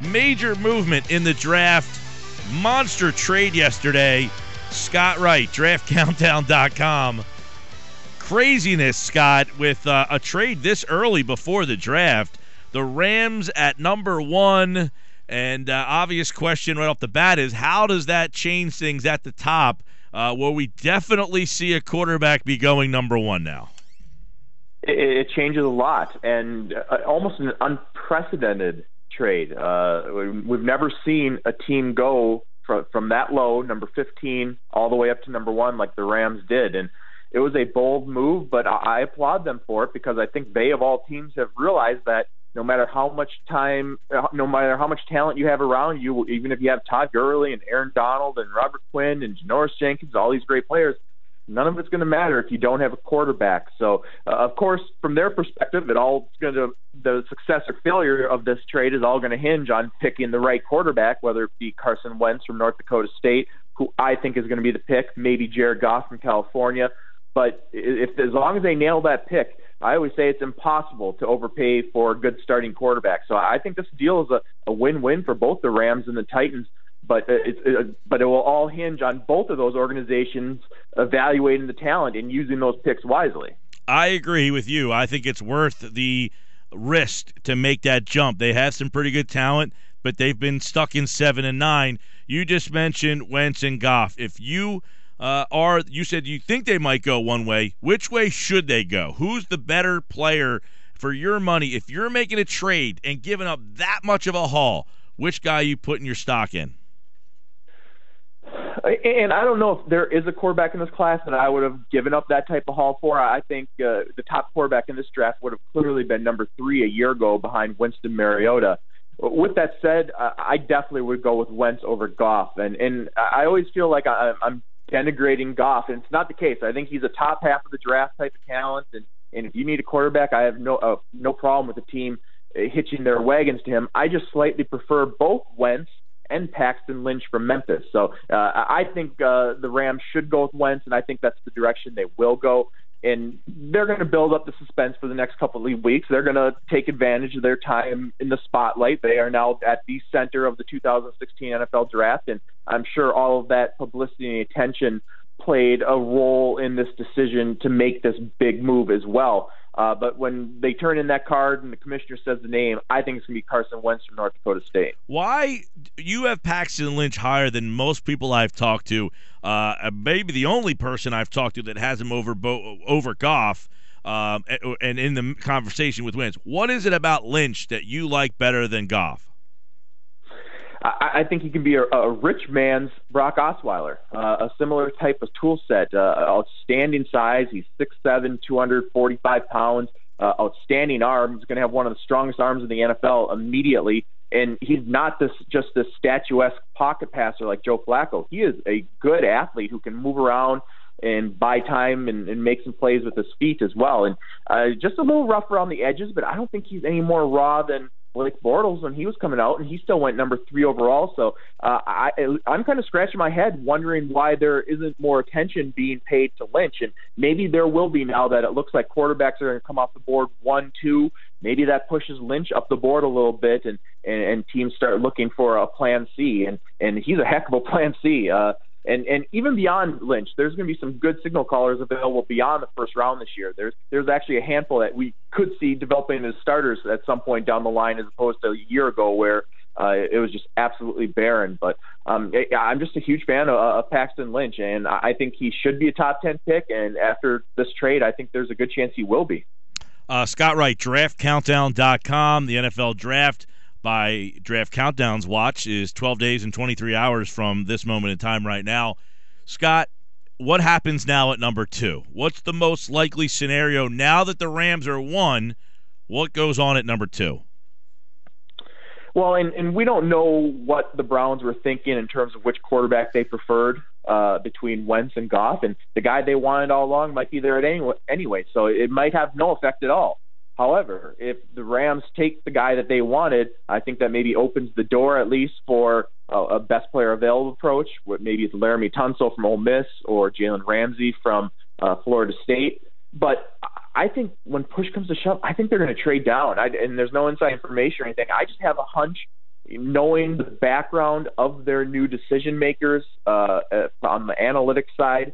major movement in the draft. Monster trade yesterday. Scott Wright, draftcountdown.com. Craziness, Scott, with a trade this early before the draft. The Rams at number 1, and obvious question right off the bat is, how does that change things at the top? Will we definitely see a quarterback be going number 1 now? It changes a lot, and almost an unprecedented trade. We've never seen a team go from that low, number 15, all the way up to number 1 like the Rams did. And it was a bold move, but I applaud them for it, because I think they, of all teams, have realized that no matter how much talent you have around you, even if you have Todd Gurley and Aaron Donald and Robert Quinn and Janoris Jenkins, all these great players, none of it's going to matter if you don't have a quarterback. So, of course, from their perspective, the success or failure of this trade is all going to hinge on picking the right quarterback, whether it be Carson Wentz from North Dakota State, who I think is going to be the pick, maybe Jared Goff from California. But as long as they nail that pick, I always say it's impossible to overpay for a good starting quarterback. So I think this deal is a win-win for both the Rams and the Titans. But it will all hinge on both of those organizations evaluating the talent and using those picks wisely. I agree with you. I think it's worth the risk to make that jump. They have some pretty good talent, but they've been stuck in 7 and 9. You just mentioned Wentz and Goff. If you you said you think they might go one way, which way should they go? Who's the better player for your money? If you're making a trade and giving up that much of a haul, which guy are you putting your stock in? And I don't know if there is a quarterback in this class that I would have given up that type of haul for. I think the top quarterback in this draft would have clearly been number 3 a year ago behind Winston Mariota. With that said, I definitely would go with Wentz over Goff. And I always feel like I'm denigrating Goff, and it's not the case. I think he's a top half of the draft type of talent, and if you need a quarterback, I have no problem with the team hitching their wagons to him. I just slightly prefer both Wentz and Paxton Lynch from Memphis. So I think the Rams should go with Wentz, and I think that's the direction they will go. And they're going to build up the suspense for the next couple of weeks. They're going to take advantage of their time in the spotlight. They are now at the center of the 2016 NFL Draft, and I'm sure all of that publicity and attention played a role in this decision to make this big move as well. But when they turn in that card and the commissioner says the name, I think it's going to be Carson Wentz from North Dakota State. Why you have Paxton Lynch higher than most people I've talked to? Maybe the only person I've talked to that has him over Goff, and in the conversation with Wentz. What is it about Lynch that you like better than Goff? I think he can be a rich man's Brock Osweiler, a similar type of tool set, outstanding size. He's 6'7", 245 pounds, outstanding arm. He's going to have one of the strongest arms in the NFL immediately. And he's not just this statuesque pocket passer like Joe Flacco. He is a good athlete who can move around and buy time and make some plays with his feet as well. And just a little rough around the edges, but I don't think he's any more raw than Blake Bortles when he was coming out, and he still went number 3 overall. So I'm kind of scratching my head wondering why there isn't more attention being paid to Lynch. And maybe there will be now that it looks like quarterbacks are going to come off the board 1, 2. Maybe that pushes Lynch up the board a little bit, and teams start looking for a plan C. And he's a heck of a plan C. And even beyond Lynch, there's going to be some good signal callers available beyond the first round this year. There's actually a handful that we could see developing as starters at some point down the line, as opposed to a year ago where it was just absolutely barren. But I'm just a huge fan of Paxton Lynch, and I think he should be a top 10 pick. And after this trade, I think there's a good chance he will be. Scott Wright, draftcountdown.com. The NFL Draft by Draft Countdown's watch is 12 days and 23 hours from this moment in time right now. Scott, what happens now at number 2? What's the most likely scenario now that the Rams are 1? What goes on at number 2? Well, and we don't know what the Browns were thinking in terms of which quarterback they preferred between Wentz and Goff, and the guy they wanted all along might be there anyway, so it might have no effect at all. However, if the Rams take the guy that they wanted, I think that maybe opens the door at least for a best player available approach. Maybe it's Laramie Tunsil from Ole Miss or Jalen Ramsey from Florida State. But I think when push comes to shove, I think they're going to trade down. And there's no inside information or anything. I just have a hunch knowing the background of their new decision makers on the analytics side,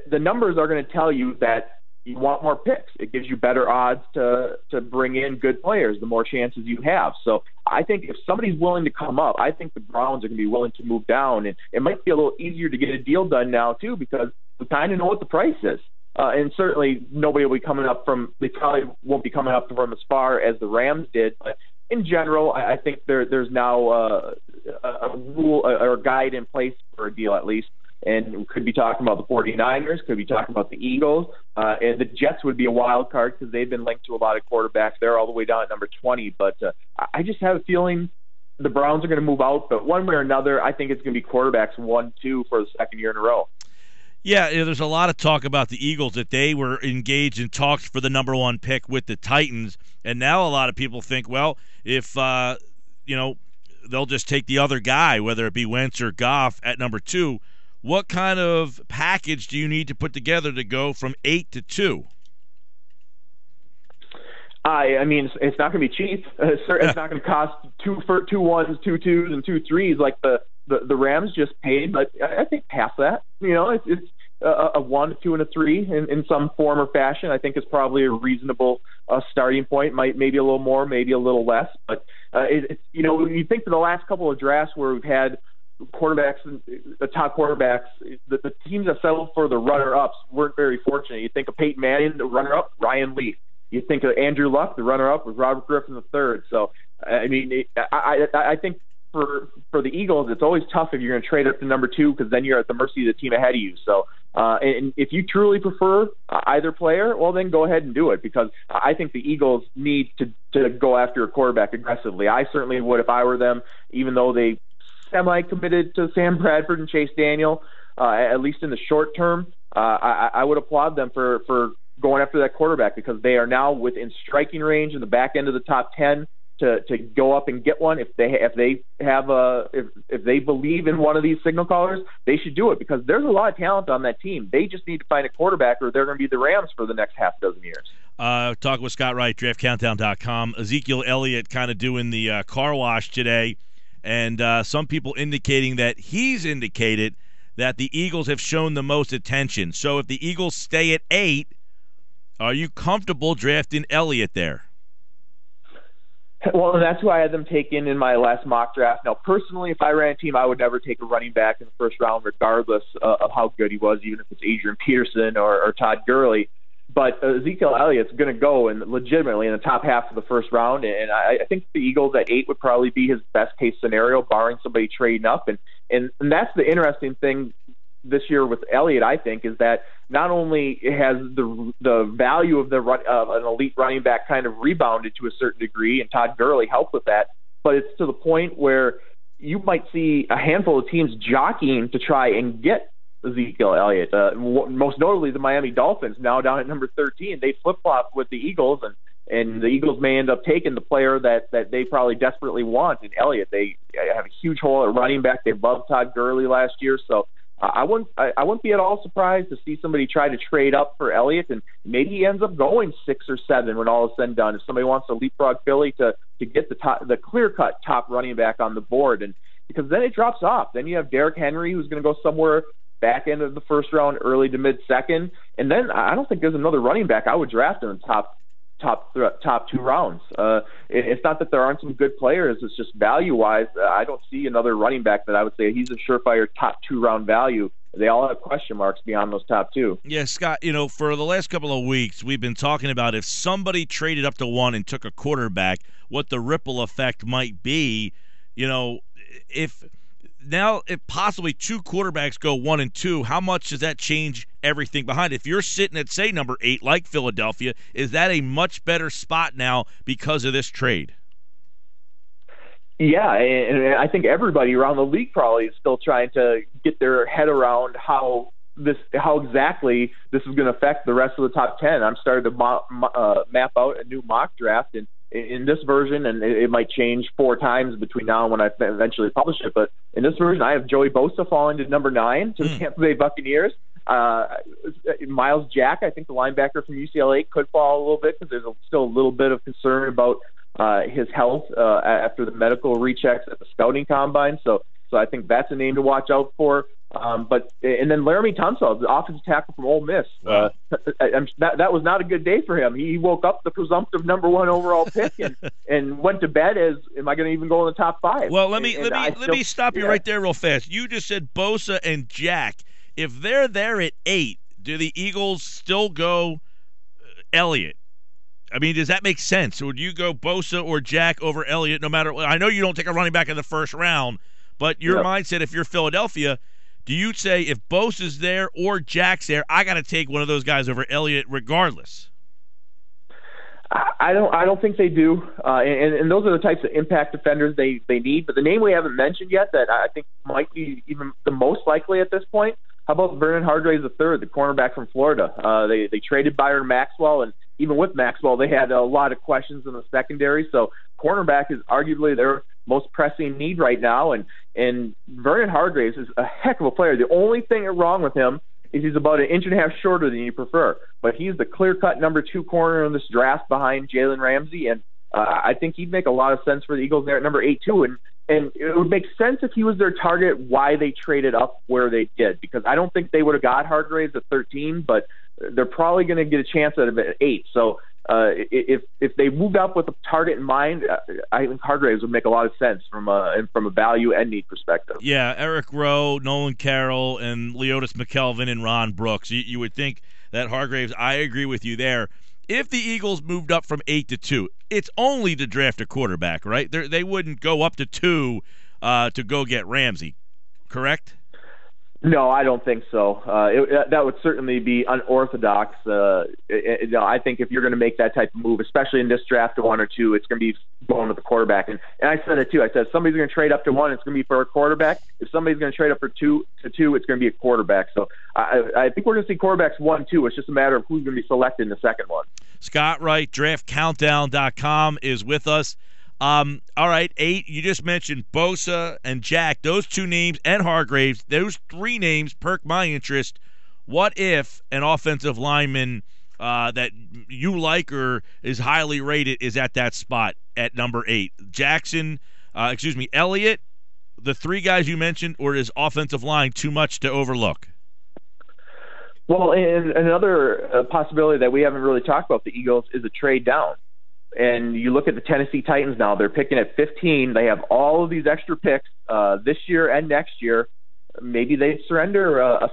the numbers are going to tell you that you want more picks. It gives you better odds to bring in good players, the more chances you have. So I think if somebody's willing to come up, I think the Browns are going to be willing to move down. And it might be a little easier to get a deal done now, too, because we kind of know what the price is. And certainly nobody will be coming up from – they probably won't be coming up from as far as the Rams did. But in general, I think there's now a rule or a guide in place for a deal at least. And we could be talking about the 49ers, could be talking about the Eagles, and the Jets would be a wild card because they've been linked to a lot of quarterbacks. They're all the way down at number 20. But I just have a feeling the Browns are going to move out. But one way or another, I think it's going to be quarterbacks 1-2 for the second year in a row. Yeah, there's a lot of talk about the Eagles, that they were engaged in talks for the number 1 pick with the Titans. And now a lot of people think, well, if, they'll just take the other guy, whether it be Wentz or Goff at number 2. What kind of package do you need to put together to go from 8 to 2? I mean, it's not going to be cheap. It's not going to cost 2 1s, 2 2s, and 2 3s like the Rams just paid. But I think past that, it's a 1, a 2, and a 3 in some form or fashion. I think is probably a reasonable starting point. Maybe a little more, maybe a little less. But you think of the last couple of drafts where we've had quarterbacks, the top quarterbacks, the teams that settled for the runner-ups weren't very fortunate. You think of Peyton Manning, the runner-up, Ryan Leaf. You think of Andrew Luck, the runner-up, was Robert Griffin III. So, I mean, I think for the Eagles, it's always tough if you're going to trade up to number 2 because then you're at the mercy of the team ahead of you. So, and if you truly prefer either player, well, then go ahead and do it because I think the Eagles need to go after a quarterback aggressively. I certainly would if I were them, even though they semi-committed to Sam Bradford and Chase Daniel, at least in the short term. I would applaud them for going after that quarterback because they are now within striking range in the back end of the top 10 to go up and get one. If they believe in one of these signal callers, they should do it because there's a lot of talent on that team. They just need to find a quarterback or they're going to be the Rams for the next half dozen years. Talk with Scott Wright, draftcountdown.com. Ezekiel Elliott kind of doing the car wash today. And some people indicating that he's indicated that the Eagles have shown the most attention. So if the Eagles stay at 8, are you comfortable drafting Elliott there? Well, that's who I had them taken in my last mock draft. Now, personally, if I ran a team, I would never take a running back in the first round regardless of how good he was, even if it's Adrian Peterson or Todd Gurley. But Ezekiel Elliott's going to go and legitimately in the top half of the first round, and I think the Eagles at 8 would probably be his best case scenario, barring somebody trading up. And that's the interesting thing this year with Elliott, I think, is that not only has the value of an elite running back kind of rebounded to a certain degree, and Todd Gurley helped with that, but it's to the point where you might see a handful of teams jockeying to try and get Ezekiel Elliott. Most notably, the Miami Dolphins, now down at number 13. They flip-flop with the Eagles, and the Eagles may end up taking the player that they probably desperately want in Elliott. They have a huge hole at running back. They loved Todd Gurley last year, so I wouldn't be at all surprised to see somebody try to trade up for Elliott, and maybe he ends up going 6 or 7 when all is said and done. If somebody wants to leapfrog Philly to get the clear-cut top running back on the board, and because then it drops off. Then you have Derrick Henry, who's going to go somewhere back end of the first round, early to mid-second, and then I don't think there's another running back I would draft in the top 2 rounds. It's not that there aren't some good players. It's just value-wise, I don't see another running back that I would say he's a surefire top 2 round value. They all have question marks beyond those top 2. Yeah, Scott, for the last couple of weeks, we've been talking about if somebody traded up to 1 and took a quarterback, what the ripple effect might be. If possibly 2 quarterbacks go 1 and 2, how much does that change everything behind it? If you're sitting at, say, number 8, like Philadelphia, is that a much better spot now because of this trade? Yeah, and I think everybody around the league probably is still trying to get their head around how exactly this is going to affect the rest of the top 10. I'm starting to map out a new mock draft, and in this version, and it might change 4 times between now and when I eventually publish it, but in this version, I have Joey Bosa falling to number 9 to the Tampa Bay Buccaneers. Miles Jack, I think the linebacker from UCLA, could fall a little bit because there's still a little bit of concern about his health after the medical rechecks at the scouting combine. So I think that's a name to watch out for. And then Laramie Tunsil, the offensive tackle from Ole Miss. That was not a good day for him. He woke up the presumptive number 1 overall pick and went to bed as, am I going to even go in the top 5? Well, let me stop you right there real fast. You just said Bosa and Jack. If they're there at 8, do the Eagles still go Elliott? I mean, does that make sense? Or would you go Bosa or Jack over Elliott no matter what? I know you don't take a running back in the first round, but your mindset, if you're Philadelphia, do you say if Bosa's there or Jack's there, I got to take one of those guys over Elliott regardless? I don't think they do. And those are the types of impact defenders they need. But the name we haven't mentioned yet that I think might be even the most likely at this point, how about Vernon Hargreaves III, the cornerback from Florida? They traded Byron Maxwell, and even with Maxwell, they had a lot of questions in the secondary. So cornerback is arguably their most pressing need right now. And Vernon Hargreaves is a heck of a player. The only thing wrong with him is he's about 1.5 inches shorter than you prefer. But he's the clear-cut number 2 corner in this draft behind Jalen Ramsey, and I think he'd make a lot of sense for the Eagles there at number 8 too. And it would make sense if he was their target why they traded up where they did, because I don't think they would have got Hargreaves at 13, but they're probably going to get a chance at 8. So if they moved up with a target in mind, I think Hargreaves would make a lot of sense from a value and need perspective. Yeah, Eric Rowe, Nolan Carroll, and Leotis McKelvin and Ron Brooks. You would think that Hargreaves, I agree with you there. If the Eagles moved up from 8 to 2, it's only to draft a quarterback, right? They wouldn't go up to 2 to go get Ramsey, correct? No, I don't think so. That would certainly be unorthodox. I think if you're going to make that type of move, especially in this draft to 1 or 2, it's going to be going with the quarterback. And I said it too. I said if somebody's going to trade up to 1, it's going to be for a quarterback. If somebody's going to trade up for 2 to 2, it's going to be a quarterback. So I think we're going to see quarterbacks 1, 2. It's just a matter of who's going to be selected in the second one. Scott Wright, DraftCountdown.com is with us. All right, 8, you just mentioned Bosa and Jack. Those 2 names and Hargreaves, those 3 names perk my interest. What if an offensive lineman that you like or is highly rated is at that spot at number 8? Elliott, the 3 guys you mentioned, or is offensive line too much to overlook? Well, and another possibility that we haven't really talked about the Eagles is a trade down. And you look at the Tennessee Titans now, they're picking at 15. They have all of these extra picks this year and next year. Maybe they surrender a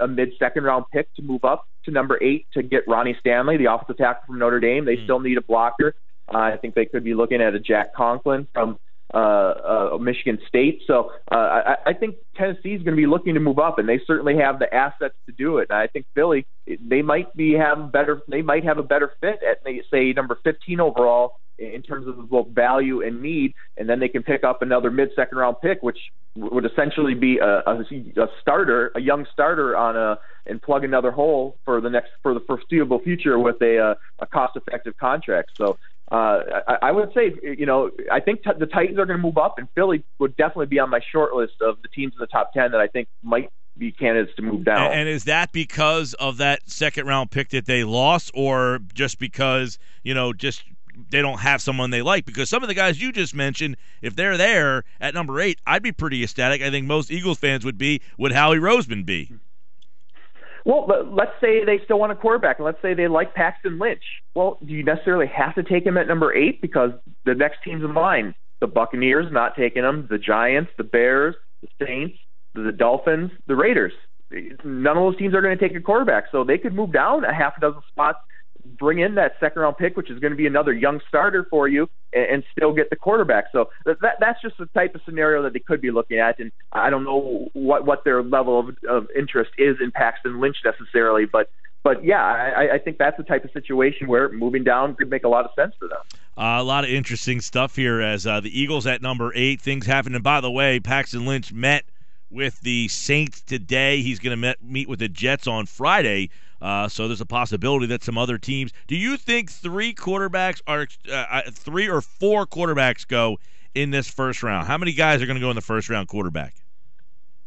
mid-second round pick to move up to number 8 to get Ronnie Stanley, the offensive tackle from Notre Dame. They still need a blocker. I think they could be looking at a Jack Conklin from Michigan State. So I think Tennessee is going to be looking to move up, and they certainly have the assets to do it. And I think Philly, they might have a better fit at, say, number 15 overall in terms of both value and need, and then they can pick up another mid-second round pick, which would essentially be a starter, a young starter and plug another hole for the foreseeable future with a cost-effective contract. So. I would say, I think the Titans are going to move up, and Philly would definitely be on my short list of the teams in the top 10 that I think might be candidates to move down. And is that because of that second-round pick that they lost, or just because, they don't have someone they like? Because some of the guys you just mentioned, if they're there at number 8, I'd be pretty ecstatic. I think most Eagles fans would be. Would Howie Roseman be? Well, but let's say they still want a quarterback, and let's say they like Paxton Lynch. Well, do you necessarily have to take him at number 8? Because the next teams in line, the Buccaneers not taking him, the Giants, the Bears, the Saints, the Dolphins, the Raiders. None of those teams are going to take a quarterback, so they could move down a half a dozen spots, bring in that second-round pick, which is going to be another young starter for you, and still get the quarterback. So that's just the type of scenario that they could be looking at, and I don't know what their level of interest is in Paxton Lynch necessarily, but yeah, I think that's the type of situation where moving down could make a lot of sense for them. A lot of interesting stuff here as the Eagles at number 8. Things happen, and by the way, Paxton Lynch met with the Saints today. He's going to meet with the Jets on Friday. So there's a possibility that some other teams. Do you think 3 or 4 quarterbacks go in this first round? How many guys are going to go in the first round quarterback?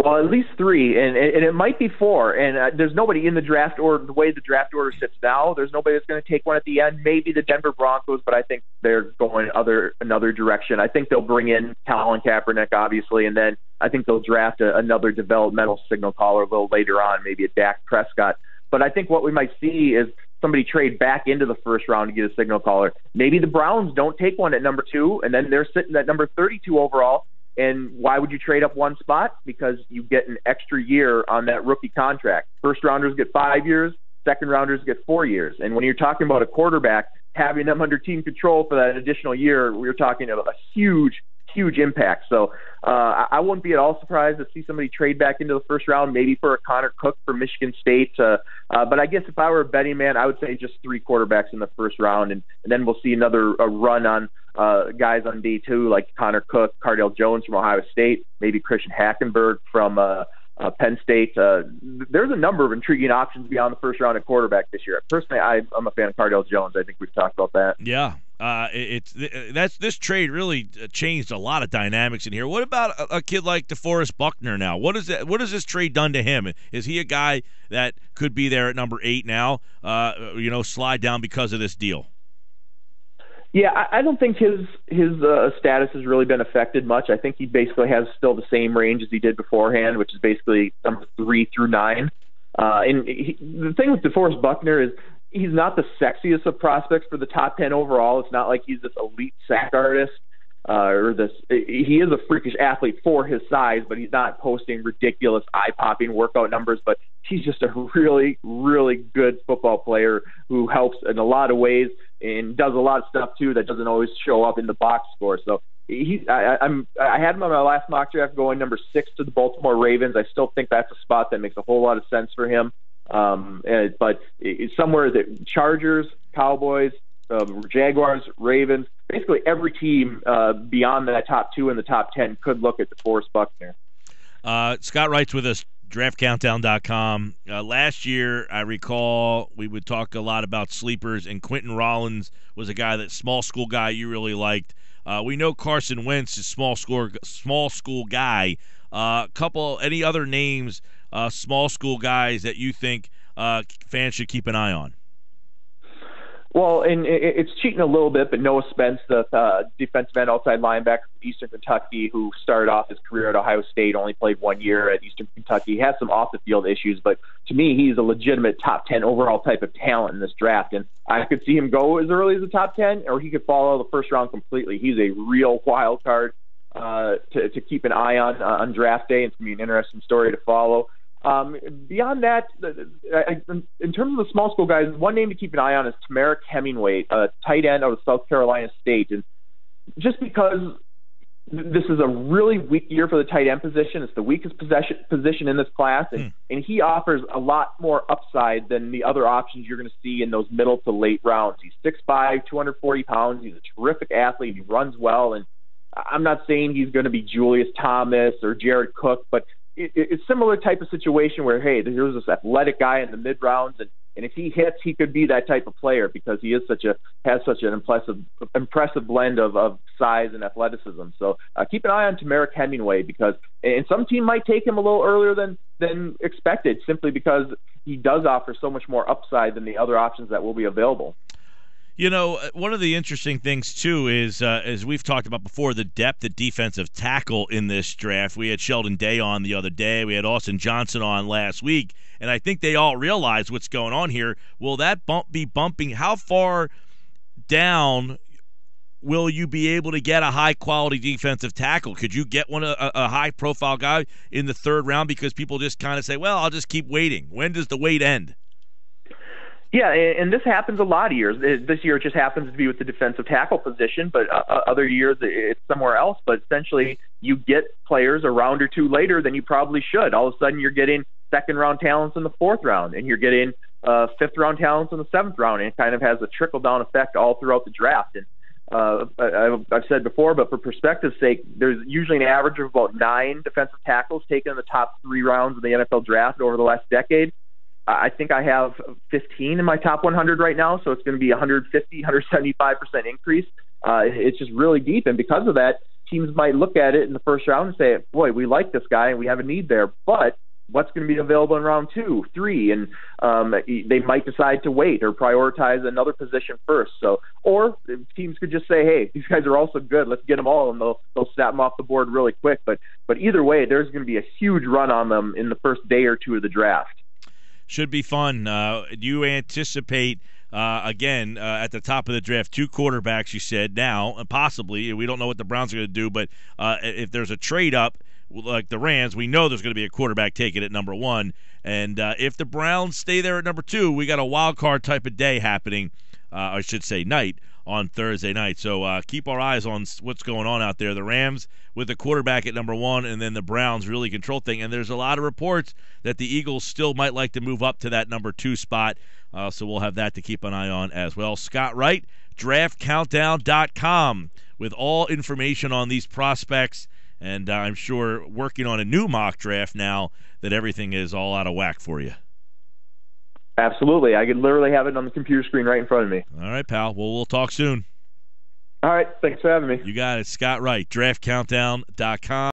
Well, at least 3, and it might be 4. And there's nobody in the draft, or the way the draft order sits now, there's nobody that's going to take one at the end. Maybe the Denver Broncos, but I think they're going another direction. I think they'll bring in Colin Kaepernick, obviously, and then I think they'll draft another developmental signal caller a little later on, maybe a Dak Prescott. But I think what we might see is somebody trade back into the first round to get a signal caller. Maybe the Browns don't take one at number 2, and then they're sitting at number 32 overall. And why would you trade up one spot? Because you get an extra year on that rookie contract. First rounders get 5 years, second rounders get 4 years. And when you're talking about a quarterback, having them under team control for that additional year, we're talking about a huge impact. So I wouldn't be at all surprised to see somebody trade back into the first round, maybe for a Connor Cook for Michigan State. But I guess if I were a betting man, I would say just 3 quarterbacks in the first round, and then we'll see another run on guys on day 2 like Connor Cook, Cardale Jones from Ohio State, maybe Christian Hackenberg from Penn State. There's a number of intriguing options beyond the first round at quarterback this year. Personally, I'm a fan of Cardale Jones. I think we've talked about that. Yeah. This trade really changed a lot of dynamics in here. What about a kid like DeForest Buckner now? What has this trade done to him? Is he a guy that could be there at number 8 now? Slide down because of this deal. Yeah, I don't think his status has really been affected much. I think he basically has still the same range as he did beforehand, which is basically number 3 through 9. The thing with DeForest Buckner is he's not the sexiest of prospects for the top 10 overall. It's not like he's this elite sack artist he is a freakish athlete for his size, but he's not posting ridiculous eye-popping workout numbers. But he's just a really, really good football player who helps in a lot of ways and does a lot of stuff too that doesn't always show up in the box score. So I had him on my last mock draft going number 6 to the Baltimore Ravens. I still think that's a spot that makes a whole lot of sense for him. But it's somewhere that Chargers, Cowboys, Jaguars, Ravens, basically every team beyond that top 2 and the top 10 could look at DeForest Buckner. Scott Wright's with us, draftcountdown.com. Last year, I recall we would talk a lot about sleepers, and Quentin Rollins was a guy, that small school guy you really liked. We know Carson Wentz is small school guy. Any other names, small school guys that you think fans should keep an eye on? Well, and it's cheating a little bit, but Noah Spence, the defensive end outside linebacker from Eastern Kentucky, who started off his career at Ohio State, only played 1 year at Eastern Kentucky. He has some off-the-field issues, but to me, he's a legitimate top 10 overall type of talent in this draft. And I could see him go as early as the top 10, or he could fall out of the first round completely. He's a real wild card to keep an eye on draft day. It's going to be an interesting story to follow. Beyond that, in terms of the small school guys, one name to keep an eye on is Tamarick Hemingway, a tight end out of South Carolina State. And just because this is a really weak year for the tight end position, it's the weakest position in this class, and he offers a lot more upside than the other options you're going to see in those middle to late rounds. He's 6'5", 240 pounds. He's a terrific athlete. He runs well, and I'm not saying he's going to be Julius Thomas or Jared Cook, but it's a similar type of situation where, hey, there's this athletic guy in the mid rounds, and if he hits, he could be that type of player because he is has such an impressive blend of size and athleticism. So keep an eye on Tamarick Hemingway and some team might take him a little earlier than expected, simply because he does offer so much more upside than the other options that will be available. You know, one of the interesting things, too, is, as we've talked about before, the depth at defensive tackle in this draft. We had Sheldon Day on the other day. We had Austin Johnson on last week. And I think they all realize what's going on here. Will that be bumping? How far down will you be able to get a high-quality defensive tackle? Could you get a high-profile guy in the third round because people just kind of say, well, I'll just keep waiting? When does the wait end? Yeah, and this happens a lot of years. This year it just happens to be with the defensive tackle position, but other years it's somewhere else. But essentially you get players a round or two later than you probably should. All of a sudden you're getting second-round talents in the fourth round, and you're getting fifth-round talents in the seventh round, and it kind of has a trickle-down effect all throughout the draft. And I've said before, but for perspective's sake, there's usually an average of about 9 defensive tackles taken in the top 3 rounds of the NFL draft over the last decade. I think I have 15 in my top 100 right now, so it's going to be 150, 175% increase. It's just really deep, and because of that, teams might look at it in the first round and say, boy, we like this guy and we have a need there, but what's going to be available in round 2, 3, and they might decide to wait or prioritize another position first. So, or teams could just say, hey, these guys are also good. Let's get them all, and they'll snap them off the board really quick. But either way, there's going to be a huge run on them in the first day or two of the draft. Should be fun. Do you anticipate, again, at the top of the draft, 2 quarterbacks, you said, now, and possibly, we don't know what the Browns are going to do, but if there's a trade up, like the Rams, we know there's going to be a quarterback taken at number 1. And if the Browns stay there at number 2, we got a wild card type of day happening, I should say night, on Thursday night. So keep our eyes on what's going on out there. The Rams with the quarterback at number 1, and then the Browns really control thing. And there's a lot of reports that the Eagles still might like to move up to that number 2 spot. So we'll have that to keep an eye on as well. Scott Wright, draftcountdown.com, with all information on these prospects. And I'm sure working on a new mock draft now that everything is all out of whack for you. Absolutely. I can literally have it on the computer screen right in front of me. All right, pal. Well, we'll talk soon. All right. Thanks for having me. You got it. Scott Wright, draftcountdown.com.